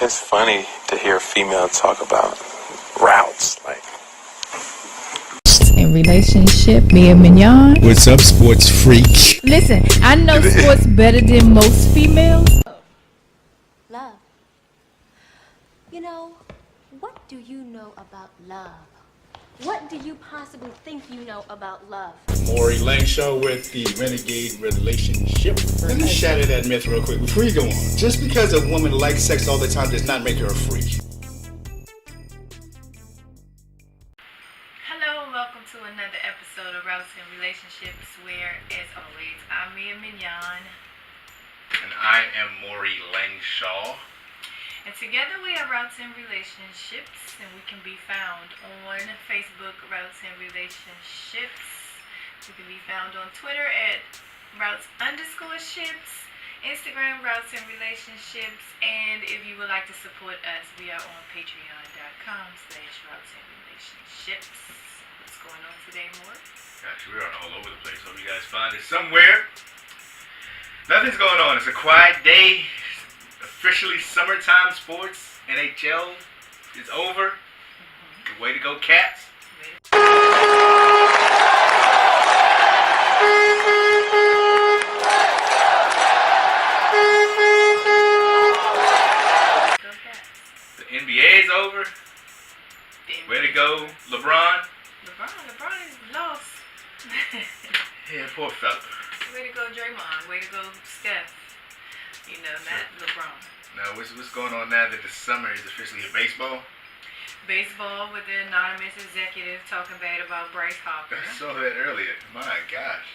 It's funny to hear a female talk about routes. Like, in relationship, me and Mignon. What's up, sports freak? Listen, I know sports better than most females. Love. You know, what do you know about love? What do you possibly think you know about love? Maury Lang Show with the Renegade Relationship. Let me shatter that myth real quick before you go on. Just because a woman likes sex all the time does not make her a freak. Hello and welcome to another episode of Routes and Relationships where, as always, I'm Mia Mignon. And I am Maury Lang Shaw. And together we are Routes and Relationships, and we can be found on Facebook, Routes and Relationships. We can be found on Twitter at Routes_ships, Instagram, Routes and Relationships, and if you would like to support us, we are on patreon.com/Routes and Relationships. What's going on today, Mort? Gosh, we're all over the place. Hope you guys find it somewhere. Nothing's going on. It's a quiet day. Officially summertime sports. NHL is over. Good way to go, Cats. Go Cats. The NBA is over. Way to go, LeBron. LeBron is lost. Yeah, poor fella. Way to go, Draymond. Way to go, Steph. You know, not LeBron. Now, what's going on now that the summer is officially a baseball? Baseball with the anonymous executive talking bad about Bryce Harper. I saw that earlier. My gosh.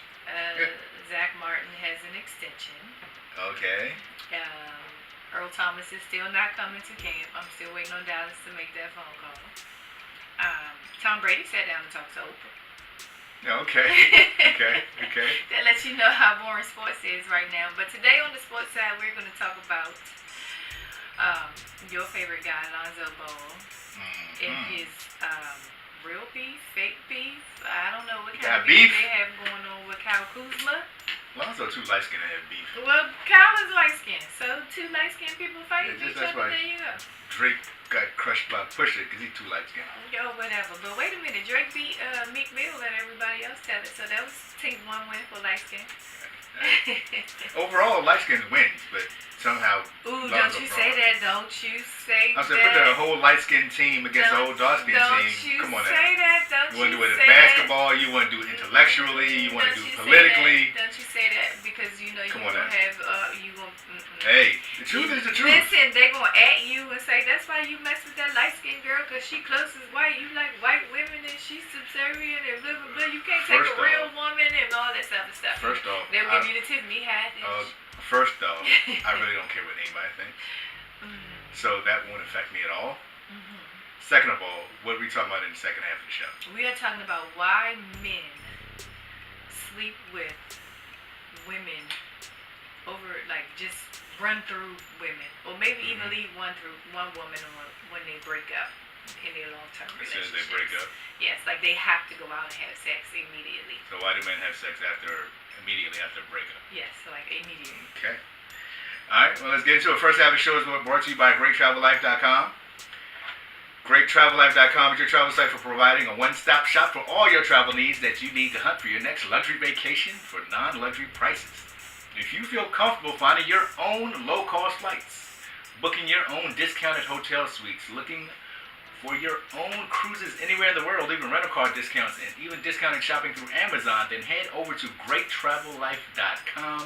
Zach Martin has an extension. Okay. Earl Thomas is still not coming to camp. I'm still waiting on Dallas to make that phone call. Tom Brady sat down and talked to Oprah. Okay. Okay. That lets you know how boring sports is right now. But today on the sports side, we're going to talk about your favorite guy, Lonzo Ball, and his real beef, fake beef. I don't know what kind of beef they have going on with Kyle Kuzma. Lonzo too light-skinned to have beef. Well, Kyle is light-skinned, so two light-skinned people fight each that's other. right. There you go. Drake got crushed by Pusha because he's too light-skinned. Yo, whatever. But wait a minute, Drake beat Meek Mill and everybody else tell it, so that was take one win for light-skinned. Overall, light-skinned wins, but somehow. Ooh, Lonzo don't you brought say it. that? Don't you say I that? said, put the whole light-skinned team against the whole dark-skinned Don't team. you Come on say now. that? Don't You want to you do it in say that? basketball, you want to do it intellectually, you want to do Don't it you say politically. that? Don't you say that because you know you're Come on gonna now. have you gonna. Hey, the truth is the truth. Listen, they gonna at you and say that's why you mess with that light skinned girl because she close as white. You like white women and she's subservient and blah blah blah. You can't take First a real off- woman and all that stuff and stuff. First off, they'll give you the Tiffany hat. First off, I really don't care what anybody thinks. So that won't affect me at all. Second of all, what are we talking about in the second half of the show? We are talking about why men sleep with women over, like, just run through women, or maybe even leave one woman on when they break up in their long-term As relationship. soon as they break up. Yes, like they have to go out and have sex immediately. So why do men have sex immediately after a breakup? Yes, so like immediately. Okay. All right, well, let's get into it. First half of the show is brought to you by GreatTravelLife.com. GreatTravelLife.com is your travel site for providing a one-stop shop for all your travel needs that you need to hunt for your next luxury vacation for non-luxury prices. If you feel comfortable finding your own low-cost flights, booking your own discounted hotel suites, looking for your own cruises anywhere in the world, even rental car discounts, and even discounted shopping through Amazon, then head over to GreatTravelLife.com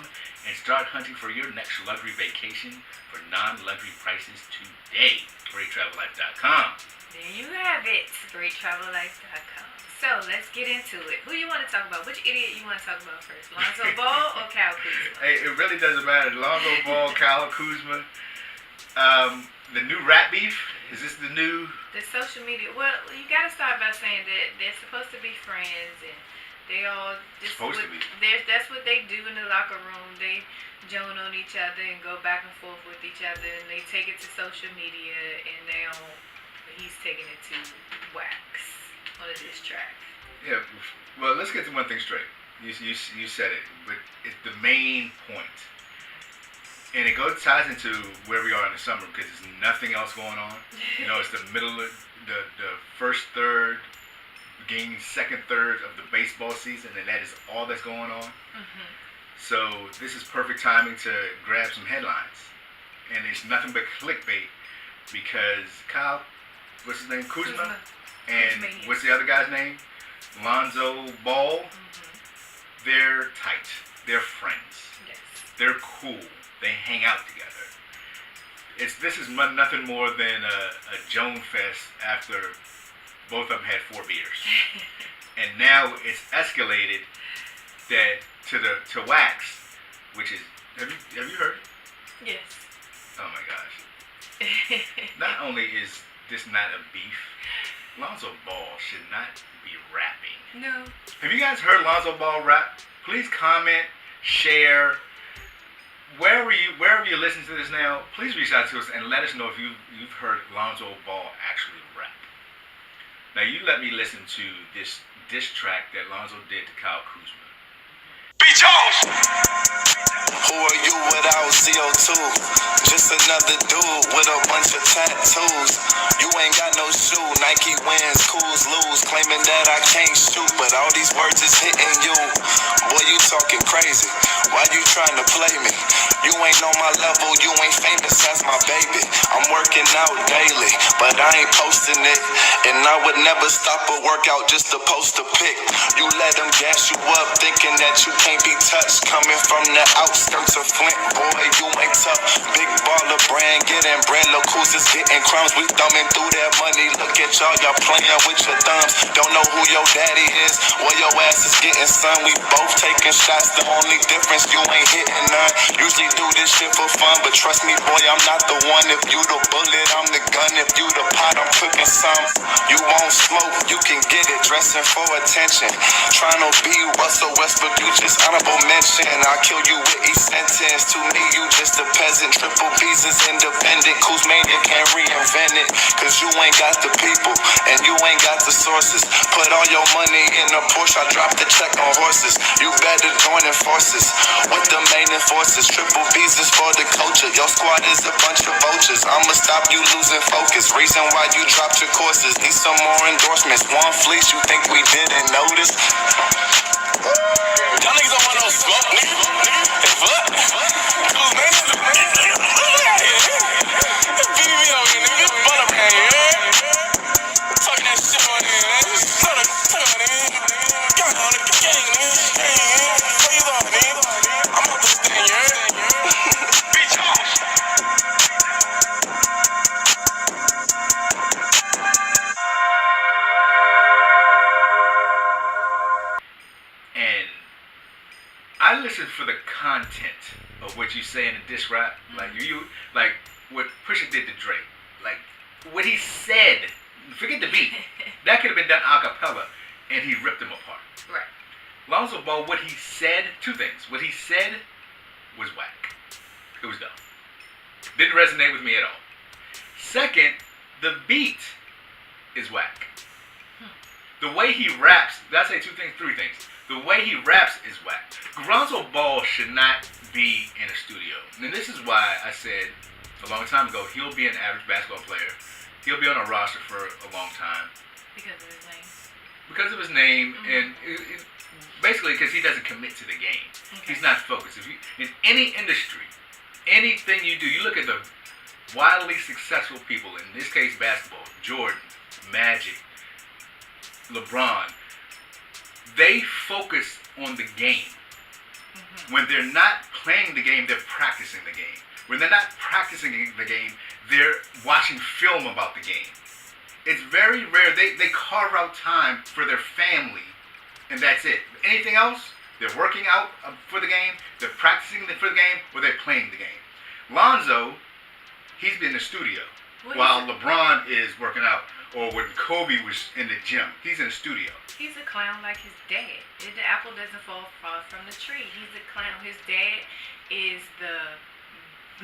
and start hunting for your next luxury vacation for non-luxury prices today. GreatTravelLife.com. There you have it, GreatTravelLife.com. So let's get into it. Who you want to talk about? Which idiot you want to talk about first? Lonzo Ball or Kyle Kuzma? Hey, it really doesn't matter. Lonzo Ball, Kyle Kuzma. The new rap beef. Is this the new? The social media. Well, you gotta start by saying that they're supposed to be friends, and they all just Supposed to be. That's what they do in the locker room. They join on each other and go back and forth with each other, and they take it to social media, and he's taking it to wax on a diss track. Yeah. Well, let's get to one thing straight. You said it, but it's the main point. And it ties into where we are in the summer because there's nothing else going on. You know, it's the middle of the first third, beginning second third of the baseball season, and that is all that's going on. Mm-hmm. So this is perfect timing to grab some headlines. And it's nothing but clickbait because Kyle, what's his name? Kuzma. And what's the other guy's name? Lonzo Ball. Mm-hmm. They're tight. They're friends. Yes. They're cool. They hang out together. This is nothing more than a Joan fest after both of them had 4 beers, and now it's escalated that to wax, which is have you heard? Yes. Oh my gosh! Not only is this not a beef, Lonzo Ball should not be rapping. No. Have you guys heard Lonzo Ball rap? Please comment, share. Wherever you listen to this now, please reach out to us and let us know if you've heard Lonzo Ball actually rap. Now you let me listen to this diss track that Lonzo did to Kyle Kuzma. Beat Jones! Who are you without CO2? Just another dude with a bunch of tattoos. You ain't got no shoe, Nike wins, Cools lose. Claiming that I can't shoot, but all these words is hitting you. Boy, you talking crazy. Why you trying to play me? You ain't on my level, you ain't famous as my baby. I'm working out daily, but I ain't posting it. And I would never stop a workout just to post a pic. You let them gas you up, thinking that you can't be touched. Coming from the outskirts of Flint, boy, you ain't tough. Big baller brand, getting bread, look who's just getting crumbs. We thumbing through that money, look at y'all playing with your thumbs. Don't know who your daddy is, well your ass is getting son. We both taking shots, the only difference you ain't hitting none. Usually do this shit for fun, but trust me boy, I'm not the one. If you the bullet, I'm the gun. If you the pot, I'm cooking some. You won't smoke, you can get it, dressing for attention. Trying to be Russell Westbrook, you just honorable mention. I'll kill you with each sentence. To me, you just a peasant. Triple B's is independent. Kuzmania can't reinvent it. Cause you ain't got the people, and you ain't got the sources. Put all your money in a Porsche, I drop the check on horses. You better join in forces with the main enforcers. Triple B's is for the culture. Your squad is a bunch of vultures. I'ma stop you losing focus. Reason why you dropped your courses. Need some more endorsements. One fleece, you think we didn't notice? Y'all niggas don't want no smoke, nigga. What? Kuzman, BB on here, nigga. Butter man, yeah? Talking that shit on here, man. Talk on it, man. Got on the gang, man. What you on, man? I'm up this thing, yeah? Bitch off. And I listen for the content of what you say in a diss rap. Like like what Pusha did to Drake. Like what he said. Forget the beat. That could have been done a cappella, and he ripped him apart. Right. Lonzo Ball, what he said, 2 things. What he said was whack. It was dumb. Didn't resonate with me at all. Second, the beat is whack. The way he raps, did I say 2 things? 3 things. The way he raps is whack. Lonzo Ball should not be in a studio. And this is why I said a long time ago, he'll be an average basketball player. He'll be on a roster for a long time. Because of his name. Because of his name, and basically because he doesn't commit to the game. Okay. He's not focused. If you, in any industry, anything you do, you look at the wildly successful people, in this case basketball, Jordan, Magic, LeBron, they focus on the game. When they're not playing the game, they're practicing the game. When they're not practicing the game, they're watching film about the game. It's very rare. They carve out time for their family, and that's it. Anything else, they're working out for the game, they're practicing for the game, or they're playing the game. Lonzo, he's been in the studio while LeBron is working out, or when Kobe was in the gym. He's in the studio. He's a clown like his dad. The apple doesn't fall far from the tree. He's a clown. His dad is the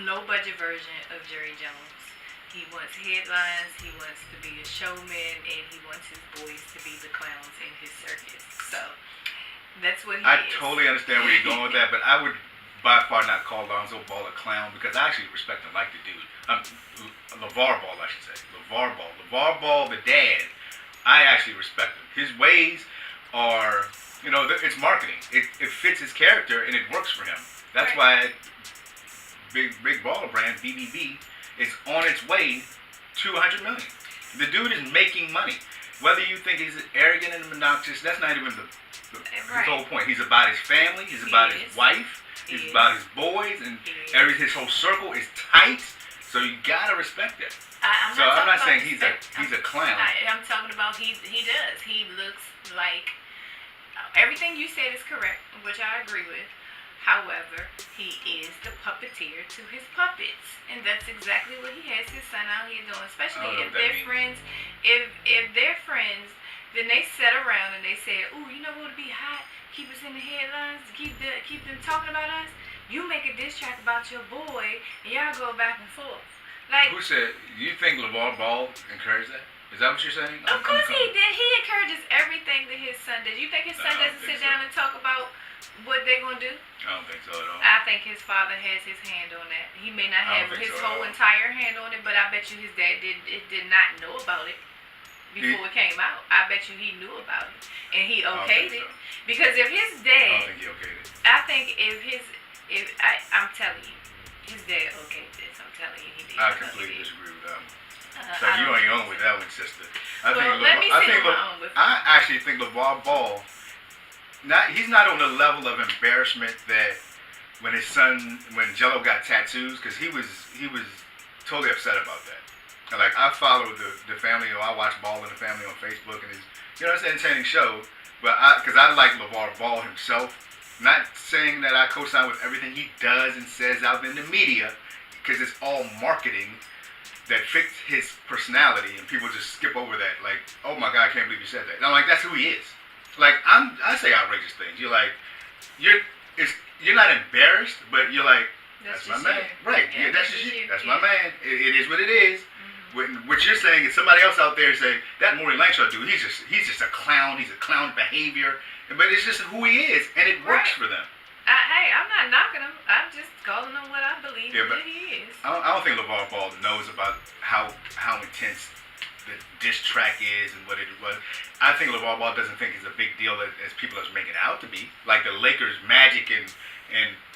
low-budget version of Jerry Jones. He wants headlines, he wants to be a showman, and he wants his boys to be the clowns in his circus. So, that's what he is. I totally understand where you're going with that, but I would by far not call Lonzo Ball a clown because I actually respect and like the dude. Lavar Ball, I should say. Lavar Ball. Lavar Ball, the dad, I actually respect him. His ways are, it's marketing. It fits his character and it works for him. That's why big baller brand, BBB, is on its way to $100 million. The dude is making money. Whether you think he's arrogant and obnoxious, that's not even his whole point. He's about his family. He's about his wife. He's about his boys, and his whole circle is tight. So you gotta respect that. I'm not saying he's a clown. I'm talking about he does. He looks like everything you said is correct, which I agree with. However, he is the puppeteer to his puppets, and that's exactly what he has his son out here doing. Especially if they're friends. If they're friends, then they sit around and they say, "Ooh, you know what would be hot? Keep us in the headlines. Keep them talking about us. You make a diss track about your boy, and y'all go back and forth." Like, who said? You think LeVar Ball encouraged that? Is that what you're saying? Of course he did. He encourages everything that his son does. You think his son doesn't sit down and talk about what they're gonna do? I don't think so at all. I think his father has his hand on that. He may not have his whole entire hand on it, but I bet you his dad did not know about it before it came out. I bet you he knew about it and he okayed it. Because if his dad, I don't think he okayed it. I think I'm telling you, his dad okayed this. I'm telling you, he did. I completely disagree with that one. So you on your own with that one, sister. I actually think LeVar Ball. He's not on the level of embarrassment that when Jello got tattoos, because he was totally upset about that. And like, I follow the family, I watch Ball in the Family on Facebook, and it's an entertaining show. But because I like LeVar Ball himself, not saying that I co-sign with everything he does and says out in the media, because it's all marketing that fits his personality, and people just skip over that. Like, oh my God, I can't believe you said that. And I'm like, that's who he is. Like, I say outrageous things. You're like, you're not embarrassed, but you're like, that's my man. Right. Yeah, that's just you. That's my man. It is what it is. Mm-hmm. What you're saying is somebody else out there saying, that Maury Langshaw dude, he's just a clown. He's a clown behavior. But it's just who he is, and it works for them. Hey, I'm not knocking him. I'm just calling him what I believe that he is. I don't think LeVar Ball knows about how intense the diss track is and what it was. I think LeVar Ball doesn't think it's a big deal as people are making it out to be. Like the Lakers, Magic, and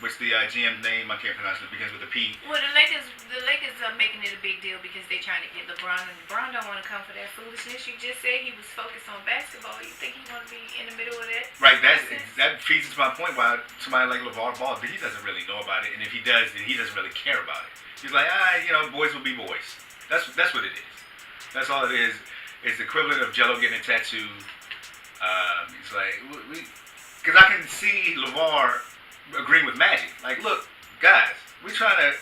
what's the GM name? I can't pronounce it. It begins with a P. Well, the Lakers are making it a big deal because they're trying to get LeBron, and LeBron don't want to come for that foolishness. You just said he was focused on basketball. You think he want to be in the middle of that? Right. That feeds into my point. Why somebody like LeVar Ball, he doesn't really know about it, and if he does, then he doesn't really care about it. He's like, boys will be boys. That's what it is. That's all it is. It's the equivalent of Jello getting a tattoo. It's like, because I can see LeVar agreeing with Magic. Like, look, guys, we're trying to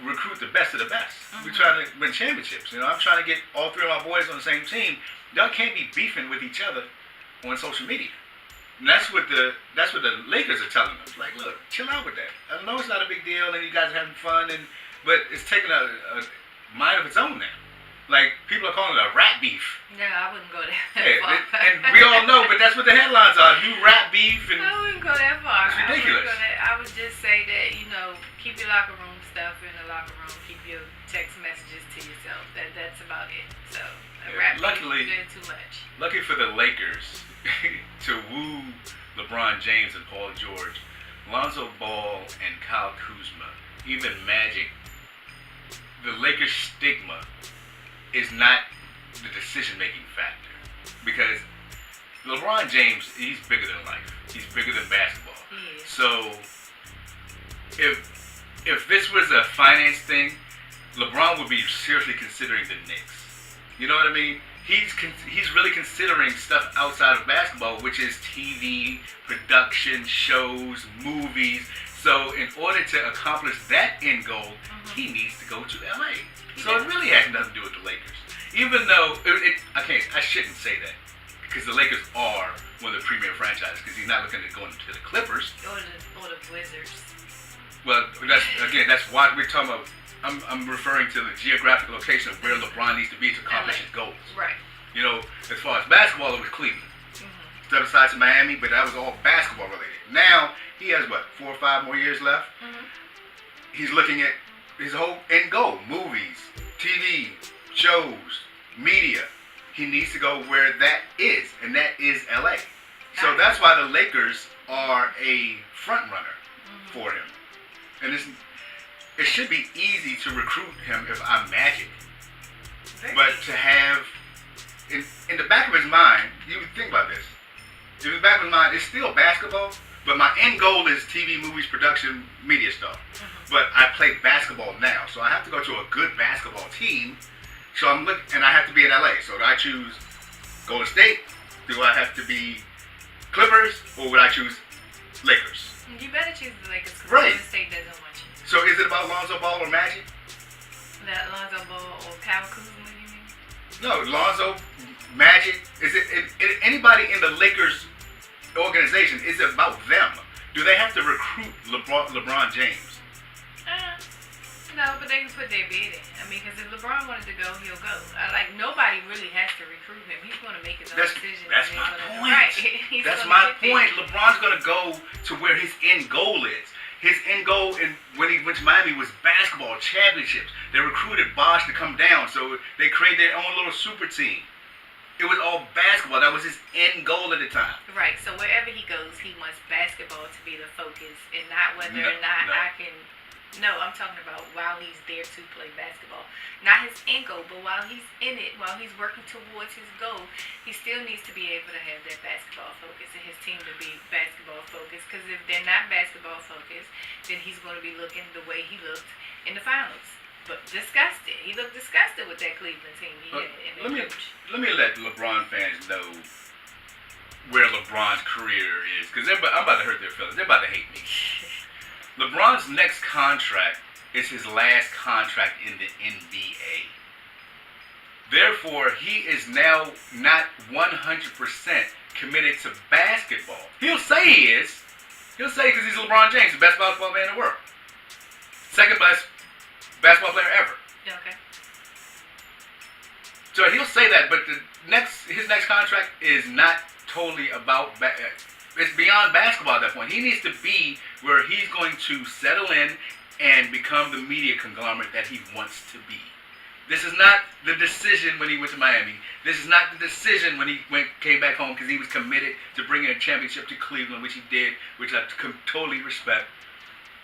recruit the best of the best. Mm-hmm. We're trying to win championships. I'm trying to get all three of my boys on the same team. Y'all can't be beefing with each other on social media. And that's what the Lakers are telling them. Like, look, chill out with that. I know it's not a big deal, and you guys are having fun, but it's taking a mind of its own now. Like, people are calling it a rap beef. No, I wouldn't go that far. And we all know, but that's what the headlines are. New rap beef. And I wouldn't go that far. It's ridiculous. I would just say that, keep your locker room stuff in the locker room. Keep your text messages to yourself. That's about it. So, rap beef, you're doing too much. Lucky for the Lakers to woo LeBron James and Paul George, Lonzo Ball and Kyle Kuzma, even Magic, the Lakers stigma is not the decision-making factor, because LeBron James, he's bigger than life. He's bigger than basketball. So if this was a finance thing, LeBron would be seriously considering the Knicks. You know what I mean? He's really considering stuff outside of basketball, which is TV, production, shows, movies. So in order to accomplish that end goal, he needs to go to LA. So it really has nothing to do with the Lakers. Even though I shouldn't say that, because the Lakers are one of the premier franchises. Because he's not looking at going to the Clippers or the Wizards. Well, that's why we're talking about. I'm referring to the geographic location of where LeBron needs to be to accomplish his goals. Right. As far as basketball, it was Cleveland. Step aside to Miami, but that was all basketball related. Now he has what, 4 or 5 more years left. Mm-hmm. He's looking at his whole end goal: movies, TV, shows, media. He needs to go where that is, and that is LA. So that's why the Lakers are a front runner for him. And it should be easy to recruit him if I'm Magic. But to have in the back of his mind, you think about this. In the back of his mind, it's still basketball, but my end goal is TV, movies, production, media stuff. But I play basketball now, so I have to go to a good basketball team. So I'm looking, and I have to be in LA. So do I choose Golden State? Do I have to be Clippers, or would I choose Lakers? You better choose the Lakers because Right. Golden State doesn't want you. So is it about Lonzo Ball or Magic? That Lonzo Ball or Kyle Kuzma, you mean? No, Lonzo, Magic. Is it anybody in the Lakers organization? Is it about them? Do they have to recruit LeBron James? No, but they can put their bid in. I mean, because if LeBron wanted to go, he'll go. Nobody really has to recruit him. He's going to make his own decision. That's my point. Right. That's my point. LeBron's going to go to where his end goal is. His end goal when he went to Miami was basketball championships. They recruited Bosh to come down, so they created their own little super team. It was all basketball. That was his end goal at the time. Right. So wherever he goes, he wants basketball to be the focus, and not whether or not I can. No, I'm talking about while he's there to play basketball. Not his end goal, but while he's in it, while he's working towards his goal, he still needs to be able to have that basketball focus and his team to be basketball focused. Because if they're not basketball focused, then he's going to be looking the way he looked in the finals. But disgusted. He looked disgusted with that Cleveland team he had in the coach. Let me let LeBron fans know where LeBron's career is. Because I'm about to hurt their feelings. They're about to hate me. LeBron's next contract is his last contract in the NBA. Therefore, he is now not 100% committed to basketball. He'll say he is. He'll say because he's LeBron James, the best basketball man in the world. Second best basketball player ever. Okay. So he'll say that, but his next contract is not totally about it's beyond basketball at that point. He needs to be where he's going to settle in and become the media conglomerate that he wants to be. This is not the decision when he went to Miami. This is not the decision when he came back home because he was committed to bringing a championship to Cleveland, which he did, which I totally respect.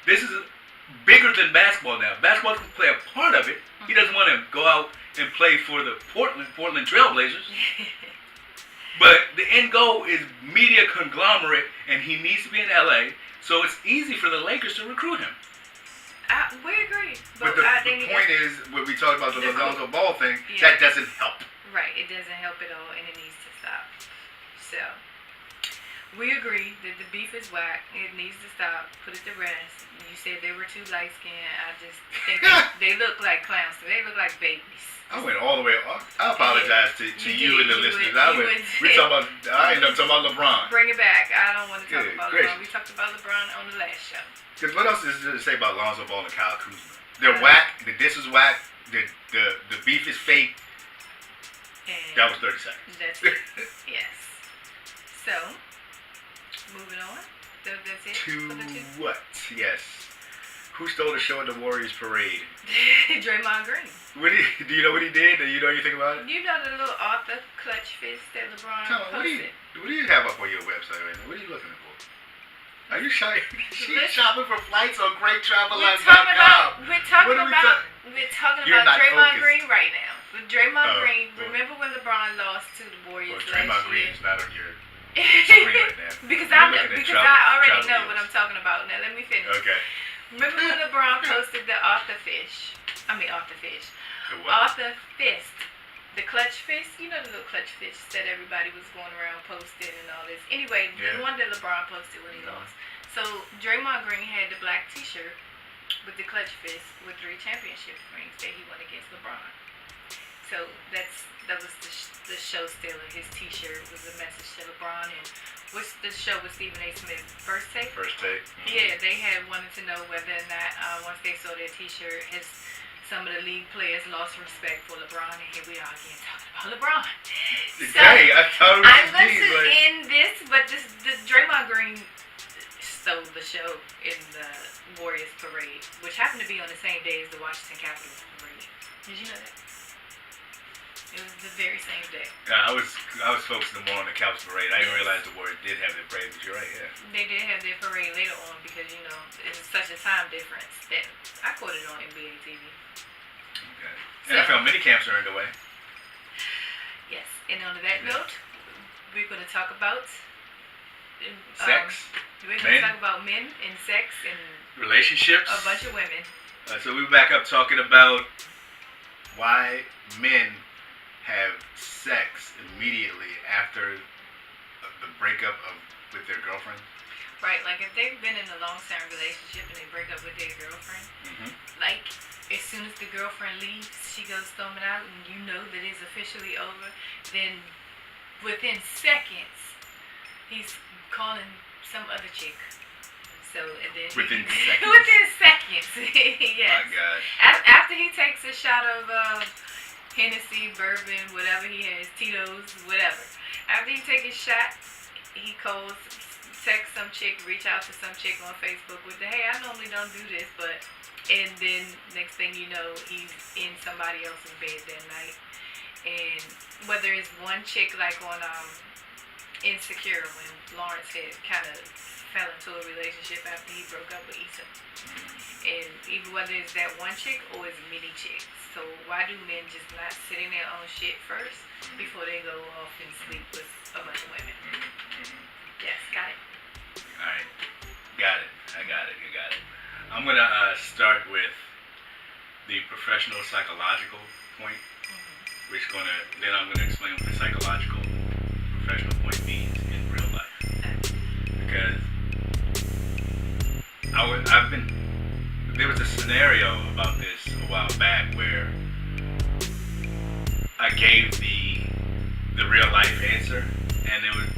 This is bigger than basketball now. Basketball can play a part of it. He doesn't want to go out and play for the Portland Trailblazers. But the end goal is media conglomerate, and he needs to be in LA, so it's easy for the Lakers to recruit him. We agree. But the point is, when we talk about the Lonzo Ball thing, that doesn't help. Right, it doesn't help at all, and it needs to stop. So, we agree that the beef is whack. It needs to stop. Put it to rest. You said they were too light-skinned. I just think they look like clowns. They look like babies. I went all the way up. I apologize to you and the listeners. We talking about. I ended up talking about LeBron. Bring it back. I don't want to talk about LeBron. We talked about LeBron on the last show. Because what else is there to say about Lonzo Ball and Kyle Kuzma? They're whack. The diss is whack. The beef is fake. And that was 30 seconds. That's it. Yes. So, moving on. That's it. To what? Yes. Who stole the show at the Warriors parade? Draymond Green. Do you know what he did? Do you know anything about it? You know the little Arthur clutch fist that LeBron posted? What do you have up on your website right now? What are you looking for? Are you shopping for flights on GreatTravelLife.com? We're talking about Draymond Green right now. With Draymond Green, remember when LeBron lost to the Warriors last year? Draymond Green is not on your screen right now. because I already know what I'm talking about. Now let me finish. Okay. Remember when LeBron posted the Arthur Fist. The clutch fist. You know the little clutch fist that everybody was going around posting and all this. Anyway, the one that LeBron posted when he lost. So Draymond Green had the black t-shirt with the clutch fist with 3 championship rings that he won against LeBron. So that was the show stealer. His t-shirt was a message to LeBron. And what's the show with Stephen A. Smith? First Take? First Take. Mm-hmm. Yeah, they had wanted to know whether or not once they saw their t-shirt, some of the league players lost respect for LeBron, and here we are again talking about LeBron. So, I thought it was I'm going to end this, but the Draymond Green stole the show in the Warriors parade, which happened to be on the same day as the Washington Capitals parade. Did you know that? It was the very same day. Yeah, I was focusing more on the Capitals parade. I didn't realize the Warriors did have their parade, but you're right, yeah. They did have their parade later on because, you know, it's such a time difference that I quoted on NBA TV. Okay. NFL minicamps are underway. Yes, and on that note, we're going to talk about sex. We're going to talk about men and sex and relationships. A bunch of women. So we're back up talking about why men have sex immediately after the breakup with their girlfriend. Right, like if they've been in a long-term relationship and they break up with their girlfriend, like as soon as the girlfriend leaves, she goes storming out and you know that it's officially over, then within seconds, he's calling some other chick. So, and then within seconds? Within seconds, yes. My God. After he takes a shot of Hennessy, bourbon, whatever he has, Tito's, whatever. After he takes his shot, he calls, text some chick, reach out to some chick on Facebook with the, hey, I normally don't do this, but, and then next thing you know, he's in somebody else's bed that night. And whether it's one chick like on Insecure when Lawrence had kind of fell into a relationship after he broke up with Issa. And even whether it's that one chick or it's many chicks. So why do men just not sit in their own shit first before they go off and sleep with a bunch of women? Yes, got it. Alright. Got it. I got it. You got it. I'm going to start with the professional psychological point, which then I'm going to explain what the psychological professional point means in real life. Because there was a scenario about this a while back where I gave the real life answer, and it was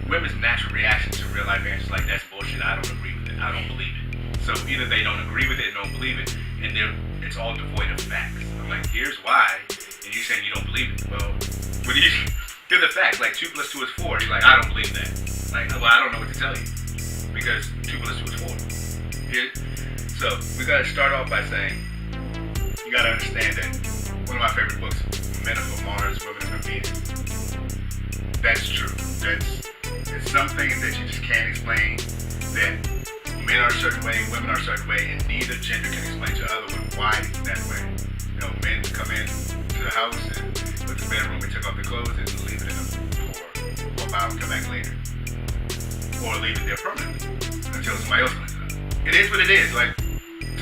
women's natural reaction to real life answers like, that's bullshit, I don't agree with it, I don't believe it. So either they don't agree with it, don't believe it, and it's all devoid of facts. I'm like, here's why, and you saying you don't believe it. Well, what do you? Here's the facts. Like 2 + 2 is 4. You're like, I don't believe that. Like, well, I don't know what to tell you because 2 + 2 is 4. So we gotta start off by saying you gotta understand that one of my favorite books, Men Are from Mars, Women Are from Venus. That's true. It's some things that you just can't explain. That men are a certain way, women are a certain way, and neither gender can explain to the other one why it's that way. You know, men come in to the house and go to the bedroom and take off their clothes and leave it in them for a while and come back later. Or leave it there permanently until somebody else cleans it up. It is what it is. Like,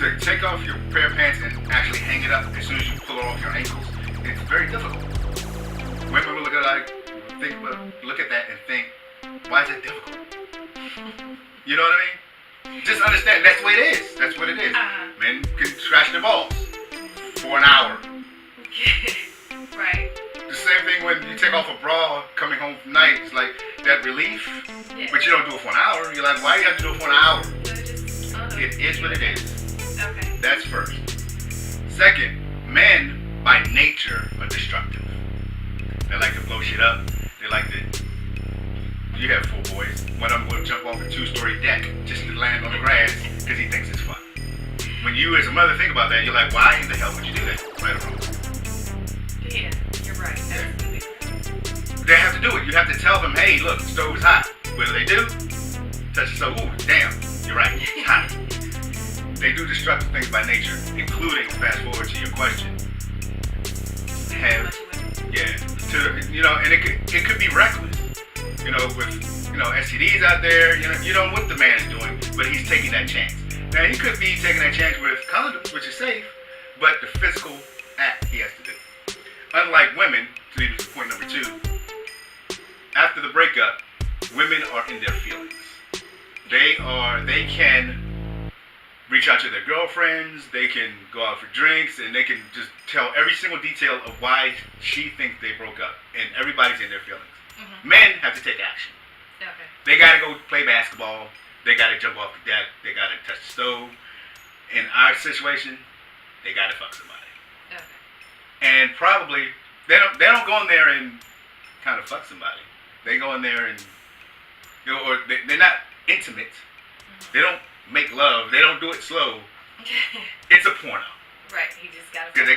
to take off your pair of pants and actually hang it up as soon as you pull it off your ankles, it's very difficult. Women will look at that and think, why is it difficult? You know what I mean? Just understand that's the way it is. That's what it is. Men can scratch their balls for an hour. Right. The same thing when you take off a bra coming home from night. It's like that relief, but you don't do it for an hour. You're like, why do you have to do it for an hour? It is what it is. Okay. That's first. Second, men by nature are destructive. They like to blow shit up. They like to. You have 4 boys. One of them will jump off a 2-story deck just to land on the grass because he thinks it's fun. When you as a mother think about that, you're like, why in the hell would you do that? Right or wrong? Yeah, you're right. They have to do it. You have to tell them, hey, look, the stove is hot. What do? Touch the stove. Ooh, damn, you're right. It's hot. They do destructive things by nature, including, fast forward to your question, and it could be reckless. You know, with STDs out there, you know what the man is doing, but he's taking that chance. Now he could be taking that chance with condoms, which is safe, but the physical act he has to do. Unlike women, to lead to point number 2, after the breakup, women are in their feelings. They can reach out to their girlfriends, they can go out for drinks, and they can just tell every single detail of why she thinks they broke up, and everybody's in their feelings. Men have to take action. Okay. They gotta go play basketball. They gotta jump off the deck. They gotta touch the stove. In our situation, they gotta fuck somebody. Okay. And probably they don't go in there and kind of fuck somebody. They go in there and or they're not intimate, They don't make love. They don't do it slow. It's a porno. Right. He just got. Because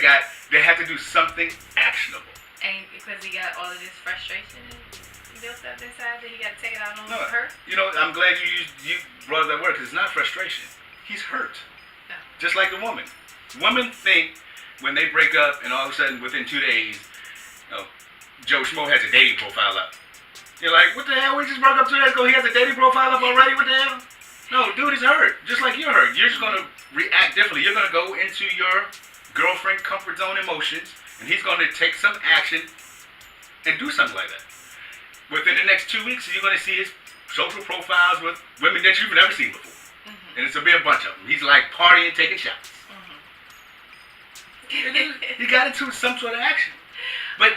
they have to do something actionable. And because he got all of this frustration built up inside, that he got to take it out on No, her. you know, I'm glad you brought that word because it's not frustration. He's hurt. No. Just like the woman. Women think when they break up and all of a sudden within 2 days, you know, Joe Schmo has a dating profile up. You're like, what the hell? We just broke up 2 days ago. He has a dating profile up already? What the hell? No, dude is hurt. Just like you're hurt. You're just going to react differently. You're going to go into your girlfriend comfort zone emotions, and he's going to take some action and do something like that. Within the next 2 weeks, you're going to see his social profiles with women that you've never seen before. Mm-hmm. And it's going to be a bunch of them. He's like partying, taking shots. Mm-hmm. He got into some sort of action. But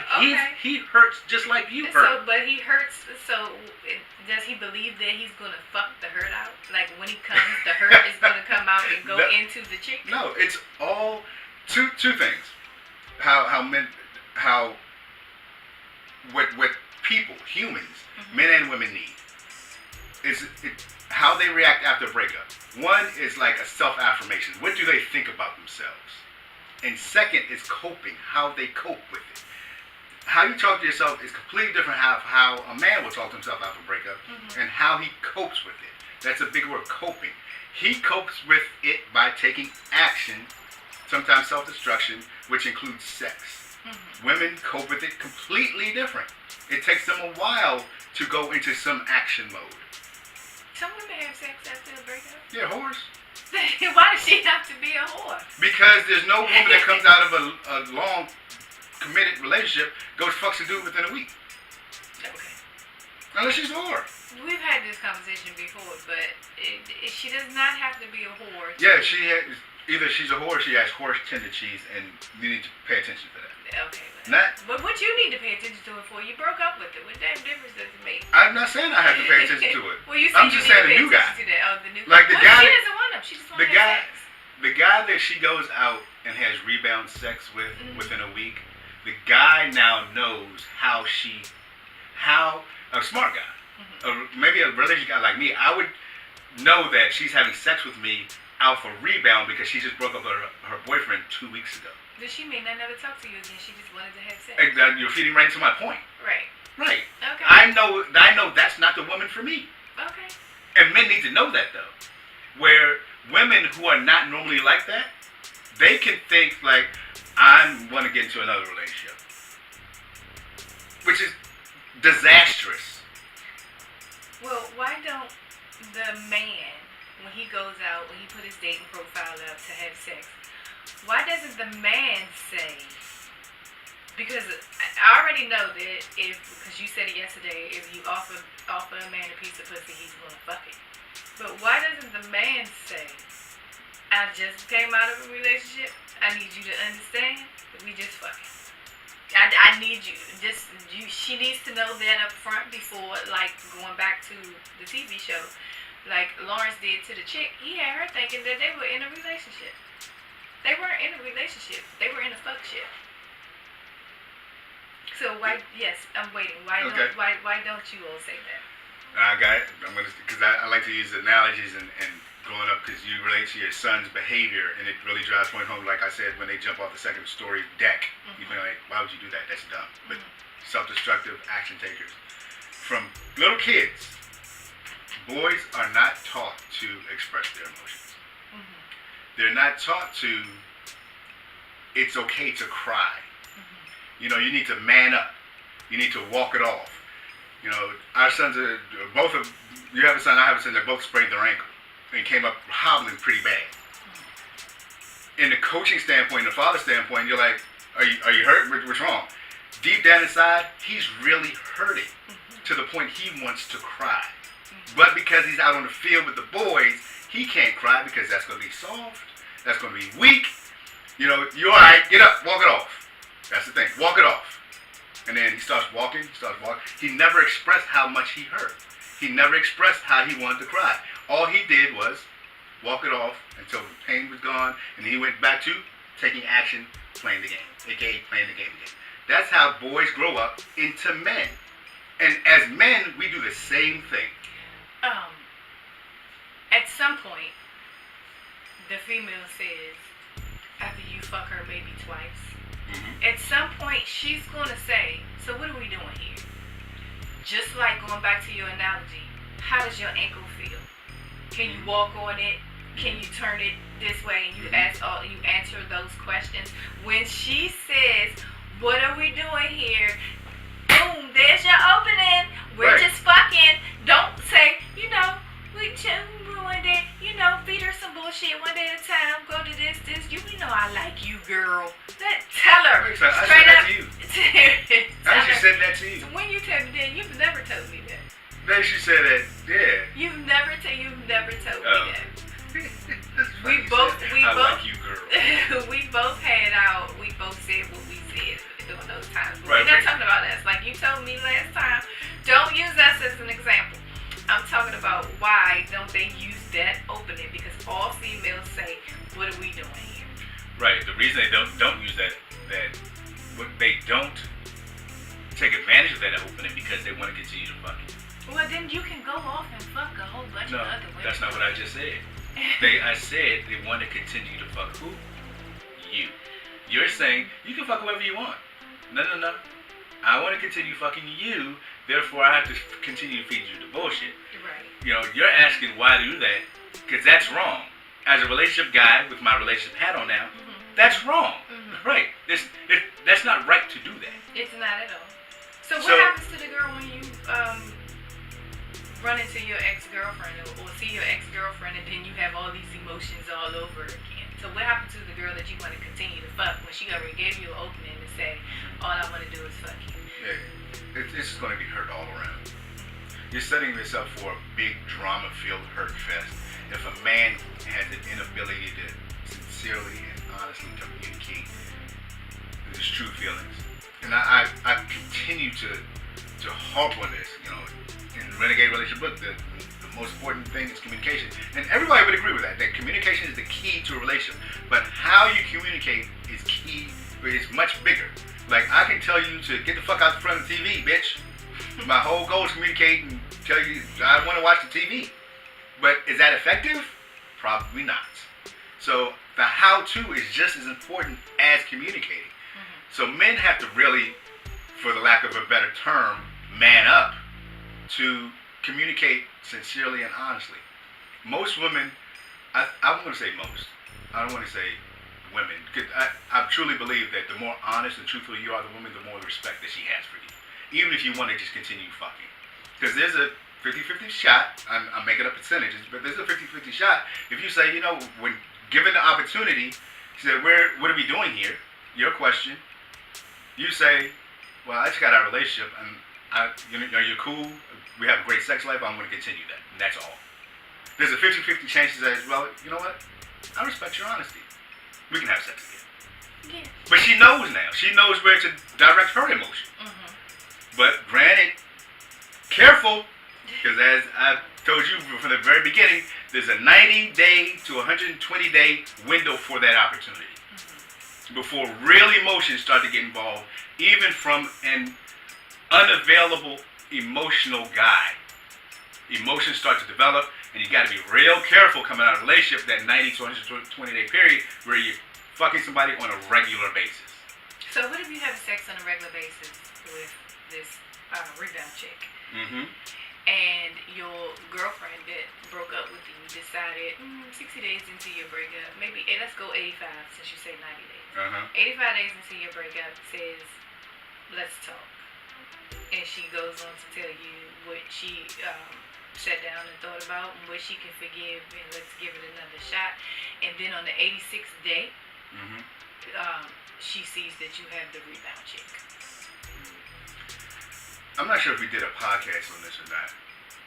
he hurts just like you hurt. But he hurts, does he believe that he's going to fuck the hurt out? Like when he comes, the hurt is going to come out and go into the chick? No, it's all two things. What people, humans, men and women need is how they react after a breakup. One is like a self-affirmation. What do they think about themselves? And second is coping, how they cope with it. How you talk to yourself is completely different how a man will talk to himself after a breakup and how he copes with it. That's a big word, coping. He copes with it by taking action, sometimes self-destruction, which includes sex. Women cope with it completely different. It takes them a while to go into some action mode. Some women have sex after a breakup. Yeah, whores. Why does she have to be a whore? Because there's no woman that comes out of a long, committed relationship goes fucks a dude within a week. Okay. Unless she's a whore. We've had this conversation before, but she does not have to be a whore. Yeah, either she's a whore or she has horse tendencies, and you need to pay attention to that. Okay. But what you need to pay attention to it for? You broke up with it. What damn difference does it make? I'm not saying I have to pay attention to it. Well, you I'm said just you saying need to the new pay guy. attention to that. Oh, the new Like guy. the guy. She doesn't want him. She just wants The guy. The guy that she goes out and has rebound sex with within a week, the guy now knows how a smart guy, maybe a religious guy like me, I would know that she's having sex with me out for rebound because she just broke up her boyfriend 2 weeks ago. Does she mean I never talked to you again? She just wanted to have sex. Exactly. You're feeding right into my point. Right. Right. Okay. I know that's not the woman for me. Okay. And men need to know that though. Where women who are not normally like that, they can think like, I want to get into another relationship. Which is disastrous. Well, why don't the man, when he goes out, when he put his dating profile up to have sex, why doesn't the man say, because I already know that because you said it yesterday, if you offer a man a piece of pussy, he's going to fuck it. But why doesn't the man say, I just came out of a relationship, I need you to understand that we just fucking. I need you. She needs to know that up front before, like, going back to the TV show, like Lawrence did to the chick. He had her thinking that they were in a relationship. They weren't in a relationship. They were in a fuck ship. So why? Yes, I'm waiting. Why don't you all say that? I got it. I'm gonna, because I like to use analogies and growing up, because you relate to your son's behavior, and it really drives point home. Like I said, when they jump off the second story deck, you feel like, why would you do that? That's dumb. But self-destructive action takers. From little kids, boys are not taught to express their emotions. They're not taught to, it's okay to cry. You know, you need to man up. You need to walk it off. You know, our sons are both of, you have a son, I have a son, they both sprained their ankle and came up hobbling pretty bad. In the coaching standpoint, the father standpoint, you're like, are you hurt? What's wrong? Deep down inside, he's really hurting to the point he wants to cry. But because he's out on the field with the boys, he can't cry because that's going to be soft. That's going to be weak. You know, you're all right. Get up. Walk it off. That's the thing. Walk it off. And then he starts walking. He never expressed how much he hurt. He never expressed how he wanted to cry. All he did was walk it off until the pain was gone. And then he went back to taking action, playing the game. A.k.a. playing the game again. That's how boys grow up into men. And as men, we do the same thing. at some point, the female says, after you fuck her maybe twice, at some point she's gonna say, so what are we doing here? Just like going back to your analogy, how does your ankle feel? Can you walk on it? Can you turn it this way? And you answer those questions. When she says, what are we doing here? Boom, there's your opening. We're just fucking. Don't say, we just one day, feed her some bullshit one day at a time. Go to this. You know I like you, girl. Tell her. So I straight said that up. to you. I just said that to you. So when you tell me that, you've never told me that. Then she said that, yeah. You've never told me that. We both like you, girl. we both said what we said during those times. But Right, we're not talking about us. Like you told me last time, don't use us as an example. I'm talking about why don't they use that opening? Because all females say, what are we doing here? Right. The reason they don't use that they don't take advantage of that opening because they want to continue to fuck you. Well, then you can go off and fuck a whole bunch of other women. That's not what I just said. I said they want to continue to fuck who? You. You're saying you can fuck whoever you want. No. I want to continue fucking you, therefore I have to continue to feed you the bullshit. Right. You're asking why to do that, because that's wrong. As a relationship guy with my relationship hat on now, that's wrong. Right. That's not right to do that. It's not at all. So what happens to the girl when you run into your ex-girlfriend or see your ex-girlfriend and then you have all these emotions all over again? So what happens to the girl that you want to continue to fuck when she already gave you an opening to say, all I want to do is fuck you? Yeah, it's just going to be hurt all around. You're setting this up for a big drama-filled hurt fest. If a man has an inability to sincerely and honestly communicate his true feelings, and I continue to harp on this, in the Renegade Relationship book, the most important thing is communication. And everybody would agree with that communication is the key to a relationship. But how you communicate is key, but it's much bigger. Like, I can tell you to get the fuck out the front of the TV, bitch. My whole goal is communicate and tell you I want to watch the TV. But is that effective? Probably not. So the how-to is just as important as communicating. So men have to really, for the lack of a better term, man up to communicate sincerely and honestly. Most women, I'm going to say most. I don't want to say women. Because I truly believe that the more honest and truthful you are the woman, the more respect that she has for you. Even if you want to just continue fucking. Because there's a 50-50 shot. I'm making up percentages, but there's a 50-50 shot. If you say, when given the opportunity, she said, what are we doing here? Your question. You say, well, I just got our relationship, and you're cool. We have a great sex life. I'm going to continue that. And that's all. There's a 50-50 chance that, well, you know what? I respect your honesty. We can have sex again. Yeah. But she knows now. She knows where to direct her emotion. But granted, careful, because as I told you from the very beginning, there's a 90-day to 120-day window for that opportunity. Before real emotions start to get involved, even from an unavailable emotional guy. Emotions start to develop, and you got to be real careful coming out of a relationship, that 90 to 120-day period where you're fucking somebody on a regular basis. So what if you have sex on a regular basis with this rebound chick? And your girlfriend that broke up with you decided 60 days into your breakup, maybe, let's go 85 since you say 90 days. 85 days into your breakup says, let's talk. And she goes on to tell you what she sat down and thought about and what she can forgive, and let's give it another shot. And then on the 86th day, she sees that you have the rebound chick. I'm not sure if we did a podcast on this or not,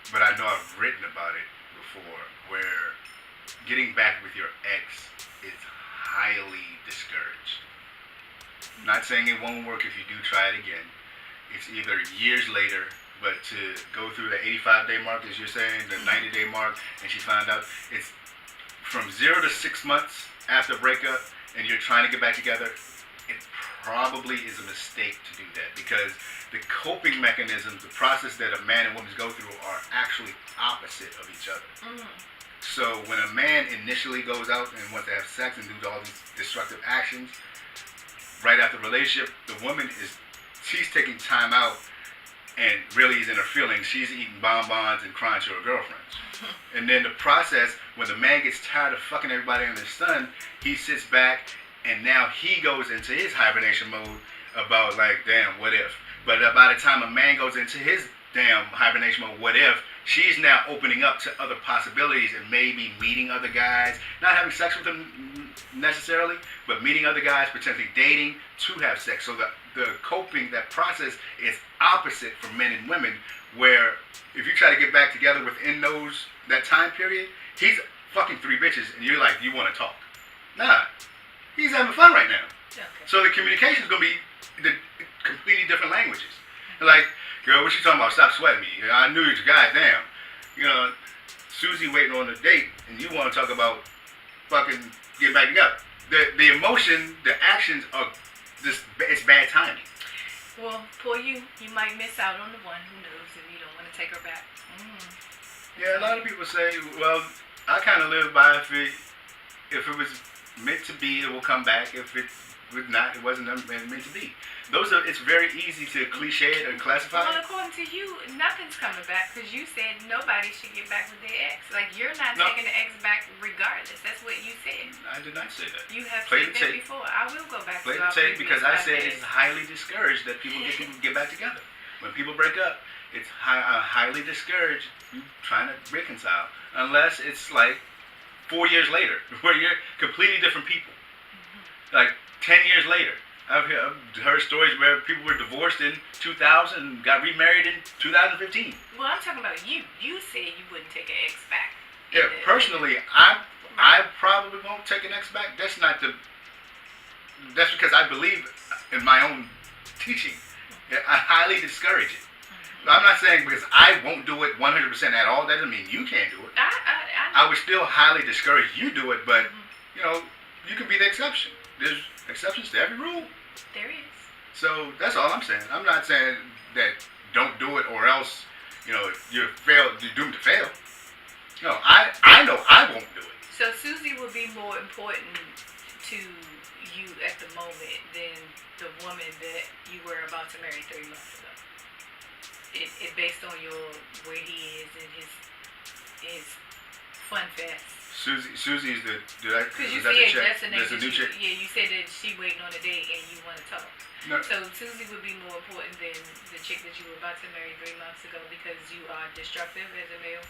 but I know I've written about it before, where getting back with your ex is highly discouraged. Not saying it won't work if you do try it again. It's either years later, but to go through the 85-day mark, as you're saying, the 90-day mark, and she found out it's from 0 to 6 months after breakup, and you're trying to get back together, it probably is a mistake to do that, because the coping mechanisms, the process that a man and woman go through, are actually opposite of each other. So when a man initially goes out and wants to have sex and do all these destructive actions, right after the relationship, the woman she's taking time out and really is in her feelings. She's eating bonbons and crying to her girlfriends. And then the process, when the man gets tired of fucking everybody under the sun, he sits back and now he goes into his hibernation mode about like, damn, what if? But by the time a man goes into his damn hibernation mode, what if, she's now opening up to other possibilities and maybe meeting other guys, not having sex with them necessarily, but meeting other guys, potentially dating to have sex. So the coping, that process is opposite for men and women, where if you try to get back together within that time period, he's fucking 3 bitches and you're like, you want to talk. Nah, he's having fun right now. Okay. So the communication is going to be the completely different languages. Like, girl, what you talking about? Stop sweating me. I knew you, goddamn. You know, Susie waiting on a date, and you want to talk about fucking get back together. The emotion, the actions are just, it's bad timing. Well, poor you might miss out on the one who knows if you don't want to take her back. Yeah, a lot of people say, well, I kind of live by if it was meant to be, it will come back. If it was not, it wasn't meant to be. It's very easy to cliche it and classify it. Well, according to you, nothing's coming back because you said nobody should get back with their ex. Like, you're not taking the ex back regardless. That's what you said. I did not say that. You have said that before. I will go back to our tape because I said it's highly discouraged that people get back together. When people break up, it's highly discouraged you trying to reconcile. Unless it's like 4 years later, where you're completely different people. Like 10 years later. I've heard stories where people were divorced in 2000 and got remarried in 2015. Well, I'm talking about you. You said you wouldn't take an ex back. Yeah, personally, I probably won't take an ex back. That's because I believe in my own teaching. I highly discourage it. I'm not saying because I won't do it 100% at all. That doesn't mean you can't do it. I would still highly discourage you do it, but you can be the exception. There's exceptions to every rule. There is. So that's all I'm saying. I'm not saying that don't do it or else you're doomed to fail. No, I know I won't do it. So Susie would be more important to you at the moment than the woman that you were about to marry 3 months ago. It based on where he is in his fun fest. Susie's because you said that's the name. Yeah, you said that she waiting on a date and you want to talk. No. So Susie would be more important than the chick that you were about to marry 3 months ago because you are destructive as a male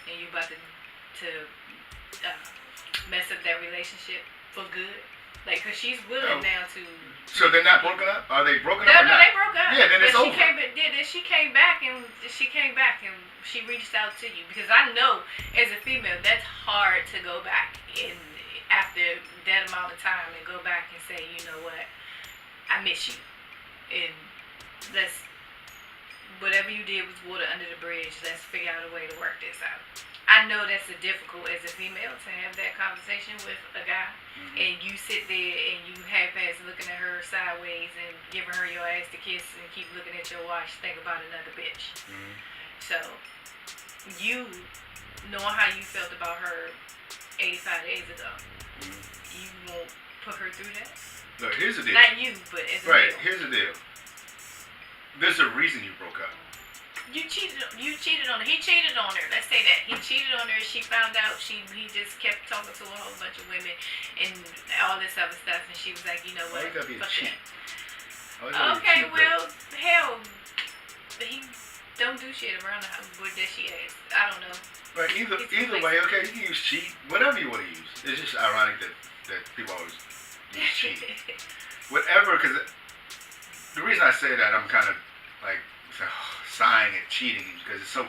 and you about to mess up that relationship for good. Like, cause she's willing now to. So they're not broken up? Are they broken up? No, they broke up. Yeah, then it's over. She came back and she reached out to you because I know as a female that's hard to go back in after that amount of time and go back and say, you know what, I miss you, and whatever you did was water under the bridge. Let's figure out a way to work this out. I know that's difficult as a female to have that conversation with a guy, and you sit there and you half-ass looking at her sideways and giving her your ass to kiss and keep looking at your watch, think about another bitch. So, you, knowing how you felt about her 85 days ago, you won't put her through that? Look, here's the deal. Not you, but as a Right, male. here's the deal. There's a reason you broke up. You cheated on her. He cheated on her. Let's say that. He cheated on her. She found out. He just kept talking to a whole bunch of women and all this other stuff. And she was like, you know what? Why you gotta be a cheat? Okay, well, hell, he don't do shit around the house with that she ass. I don't know. Right, either way, okay, you can use cheat, whatever you want to use. It's just ironic that people always use cheat. Whatever, because the reason I say that, I'm kind of like sighing at cheating because it's so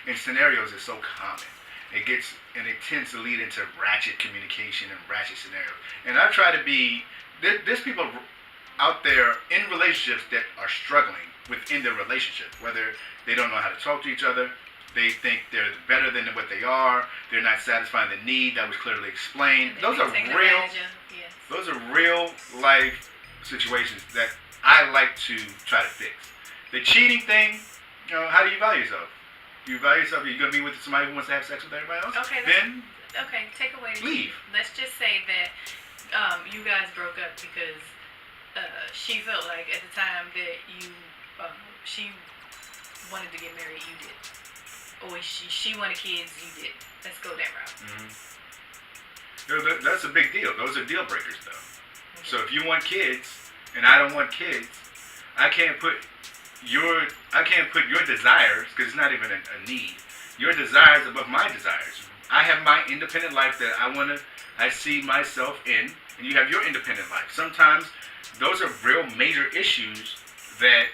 in scenarios it's so common. It tends to lead into ratchet communication and ratchet scenarios. And I try to be. There's people out there in relationships that are struggling within their relationship, whether they don't know how to talk to each other, they think they're better than what they are, they're not satisfying the need that was clearly explained. Those are real life situations that I like to try to fix. The cheating thing, how do you value yourself? You value yourself, you're going to be with somebody who wants to have sex with everybody else? Okay, then Okay, take away the Leave. key. Let's just say that you guys broke up because she felt like at the time that she wanted to get married, you did. Or she wanted kids, you did. Let's go that route. Mm-hmm. That's a big deal. Those are deal breakers, though. Okay. So if you want kids and I don't want kids, I can't put your desires, because it's not even a need, your desires above my desires. I have my independent life that I see myself in, and you have your independent life. Sometimes those are real major issues that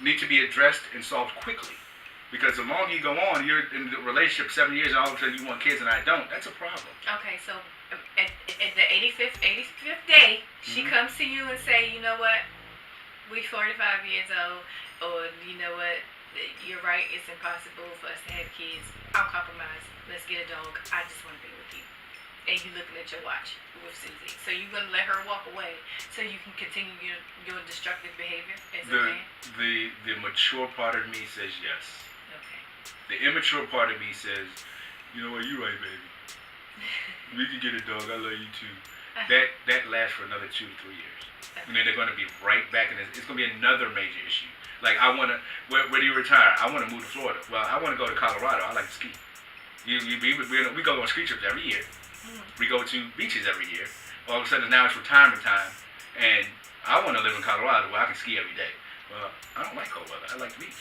need to be addressed and solved quickly. Because the longer you go on, you're in the relationship 7 years and all of a sudden you want kids and I don't, that's a problem. Okay, so at the 85th day, she comes to you and say, you know what, we 45 years old, or you know what, you're right, it's impossible for us to have kids. I'll compromise. Let's get a dog. I just want to be with you. And you looking at your watch with Susie. So you're going to let her walk away so you can continue your destructive behavior as a man? The mature part of me says yes. Okay. The immature part of me says, you know what, you're right, baby. We can get a dog. I love you too. That lasts for another 2 to 3 years. And then they're going to be right back in this. It's going to be another major issue. Like, I want to, where do you retire? I want to move to Florida. Well, I want to go to Colorado. I like to ski. We go on ski trips every year. We go to beaches every year. All of a sudden now it's retirement time. And I want to live in Colorado where I can ski every day. Well, I don't like cold weather. I like the beach.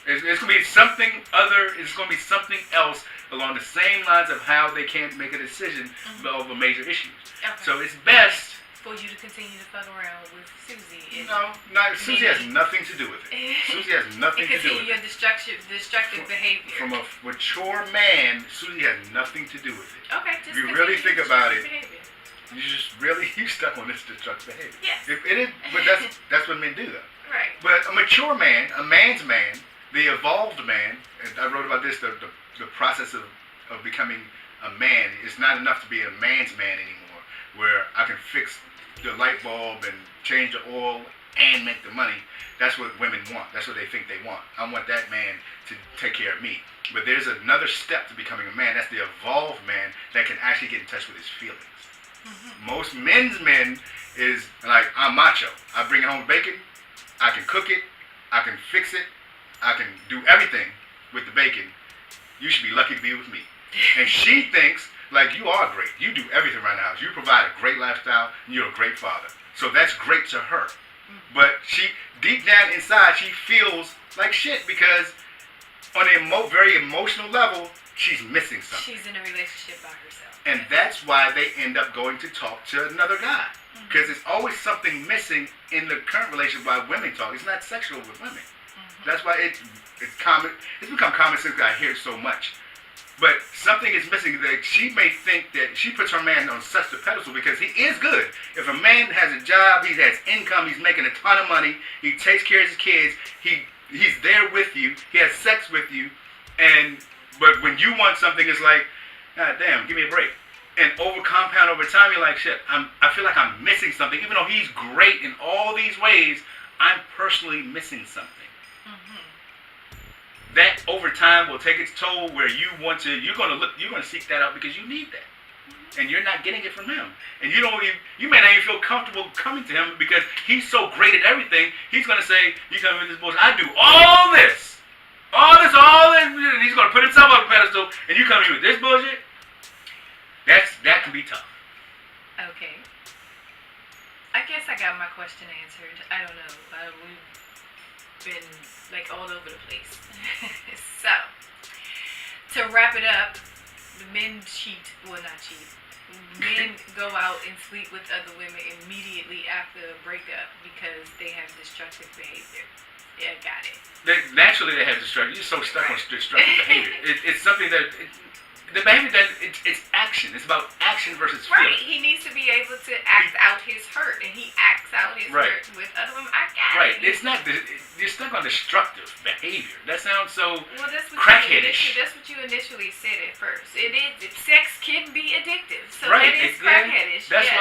It's going to be something other. It's going to be something else along the same lines of how they can't make a decision over major issues. Okay. So it's best for you to continue to fuck around with Susie. Susie has nothing to do with it. Susie has nothing to do with it. Your destructive behavior. From a mature man, Susie has nothing to do with it. Okay, just if you really think about it, behavior. you stuck on this destructive behavior. Yes. But that's what men do, though. Right. But a mature man, a man's man, the evolved man, and I wrote about this, the process of becoming a man. It's not enough to be a man's man anymore, where I can fix the light bulb and change the oil and make the money. That's what women want. That's what they think they want. I want that man to take care of me. But there's another step to becoming a man. That's the evolved man that can actually get in touch with his feelings. Most men is like, I'm macho. I bring home bacon. I can cook it. I can fix it. I can do everything with the bacon. You should be lucky to be with me. And she thinks, like, you are great. You do everything around the house. You provide a great lifestyle, and you're a great father. So that's great to her. But she, deep down inside, she feels like shit because on a very emotional level, she's missing something. She's in a relationship by herself. And that's why they end up going to talk to another guy. Because there's always something missing in the current relationship why women talk. It's not sexual with women. That's why it's common. It's become common sense because I hear it so much. But something is missing that she may think that she puts her man on such a pedestal because he is good. If a man has a job, he has income, he's making a ton of money, he takes care of his kids, he's there with you, he has sex with you, but when you want something, it's like, God damn, give me a break. And compound over time, you're like, shit, I feel like I'm missing something. Even though he's great in all these ways, I'm personally missing something. That over time will take its toll where you're going to seek that out because you need that. And you're not getting it from him. And you may not even feel comfortable coming to him because he's so great at everything. He's going to say, you come with this bullshit, I do all this, and he's going to put himself on a pedestal, and you come in with this bullshit. That can be tough. Okay. I guess I got my question answered. I don't know. We've been like all over the place. So, to wrap it up, the men cheat. Well, not cheat. Men go out and sleep with other women immediately after a breakup because they have destructive behavior. Yeah, got it. Naturally, they have destructive. You're so stuck on destructive behavior. It's something that. The behavior that it's action. It's about action versus feeling. Right. He needs to be able to act out his hurt, and he acts out his hurt with other women. I got it. It's not. You're stuck on destructive behavior. That sounds so that's crackheadish. That's what you initially said at first. It is. Sex can be addictive. So right. That is crackheadish. That's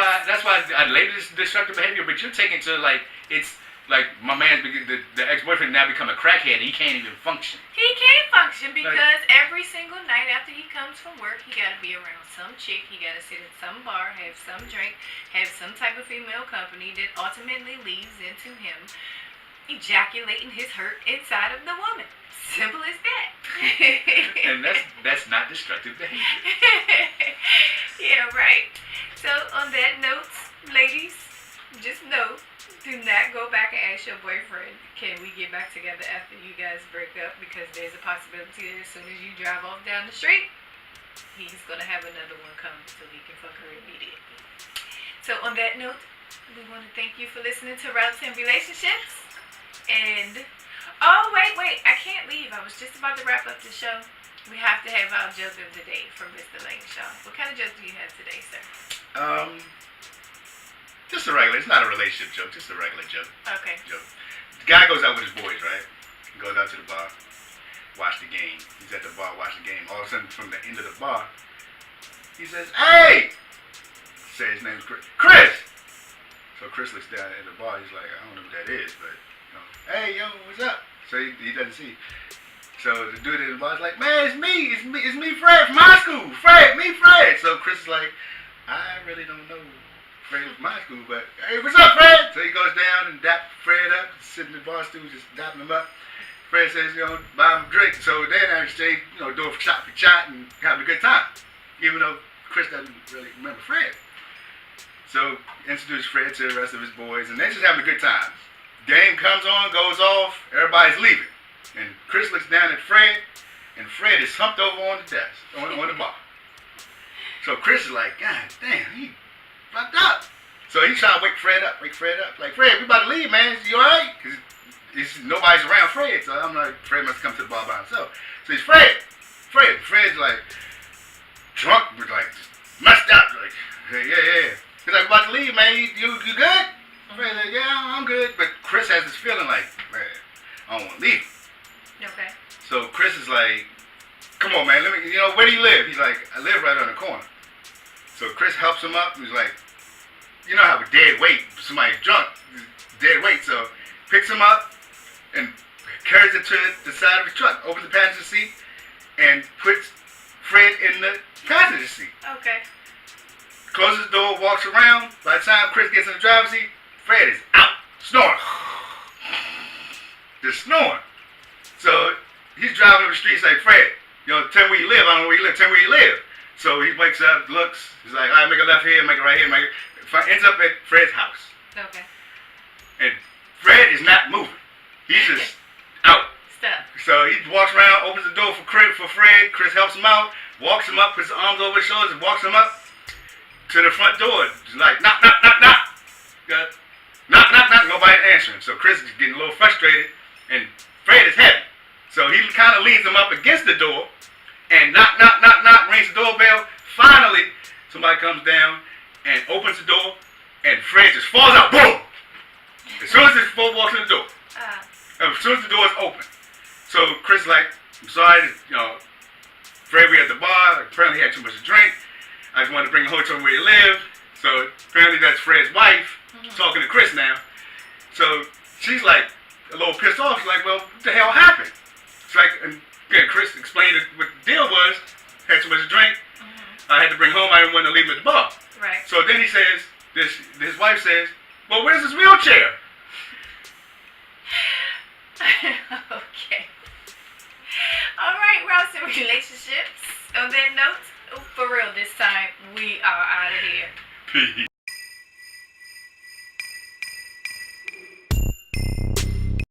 why I label this destructive behavior. But you're taking to like it's like my man, the ex-boyfriend now become a crackhead and he can't even function. He can't function because every single night after he comes from work, he got to be around some chick. He got to sit at some bar, have some drink, have some type of female company that ultimately leads into him ejaculating his hurt inside of the woman. Simple as that. And that's not destructive behavior. Yeah, right. So on that note, ladies, just know, do not go back and ask your boyfriend, can we get back together after you guys break up? Because there's a possibility that as soon as you drive off down the street, he's going to have another one come so he can fuck her immediately. So on that note, we want to thank you for listening to Route 10 Relationships. And, oh, wait, I can't leave. I was just about to wrap up the show. We have to have our joke of the day from Mr. Lane Shaw. What kind of joke do you have today, sir? Just a regular. It's not a relationship joke. Just a regular joke. Okay. Joke. The guy goes out with his boys, right? He goes out to the bar, watch the game. He's at the bar watching the game. All of a sudden, from the end of the bar, he says, "Hey!" Say his name's Chris. Chris! So Chris looks down at the bar. He's like, I don't know who that is, but, you know, hey, yo, what's up? So he doesn't see. So the dude at the bar's like, man, it's me, Fred from high school. Fred. So Chris is like, I really don't know Fred from high school, but hey, what's up, Fred? So he goes down and daps Fred up, sitting in the bar stool, just dapping him up. Fred says, you know, buy him a drink. So they're down the stage, you know, doing shot for shot and having a good time, even though Chris doesn't really remember Fred. So introduce Fred to the rest of his boys, and they're just having a good time. Game comes on, goes off, everybody's leaving. And Chris looks down at Fred, and Fred is humped over on the desk, on the bar. So Chris is like, God damn, he fucked up. So he's trying to wake Fred up. Like, Fred, we about to leave, man. You alright? Because nobody's around Fred, so I'm like, Fred must come to the bar by himself. So he's Fred's like, drunk, but like, messed up. Like, hey, yeah. He's like, about to leave, man. You good? Fred's like, yeah, I'm good. But Chris has this feeling like, man, I don't want to leave. Okay. So Chris is like, come on, man, let me, where do you live? He's like, I live right on the corner. So Chris helps him up. He's like, you know how a dead weight, somebody's drunk, dead weight. So picks him up and carries it to the side of the truck, opens the passenger seat, and puts Fred in the passenger seat. Okay. Closes the door, walks around. By the time Chris gets in the driver's seat, Fred is out, snoring. Just snoring. So he's driving up the street, like, Fred, tell me where you live. I don't know where you live. Tell me where you live. So he wakes up, looks. He's like, all right, make a left here, make a right here, ends up at Fred's house. Okay. And Fred is not moving. He's just out. Stop. So he walks around, opens the door for Fred. Chris helps him out, walks him up, puts his arms over his shoulders, and walks him up to the front door. He's like, knock, knock, knock, knock. Knock, knock, knock. Nobody answering. So Chris is getting a little frustrated, and Fred is heavy. So he kind of leads him up against the door, and knock, knock, knock, knock, rings the doorbell. Finally, somebody comes down and opens the door, and Fred just falls out. Boom! As soon as this fool walks in the door. As soon as the door is open. So Chris is like, I'm sorry, Fred, we at the bar. Apparently he had too much to drink. I just wanted to bring him home to where he lived. So apparently that's Fred's wife talking to Chris now. So she's like a little pissed off. She's like, well, what the hell happened? It's like, and again, Chris explained what the deal was. Had too much to drink. I had to bring home. I didn't want to leave him at the bar. Right. So then he says, his wife says, well, where's his wheelchair? Okay. All right, Routes and Relationships. On that note, for real this time, we are out of here. Peace.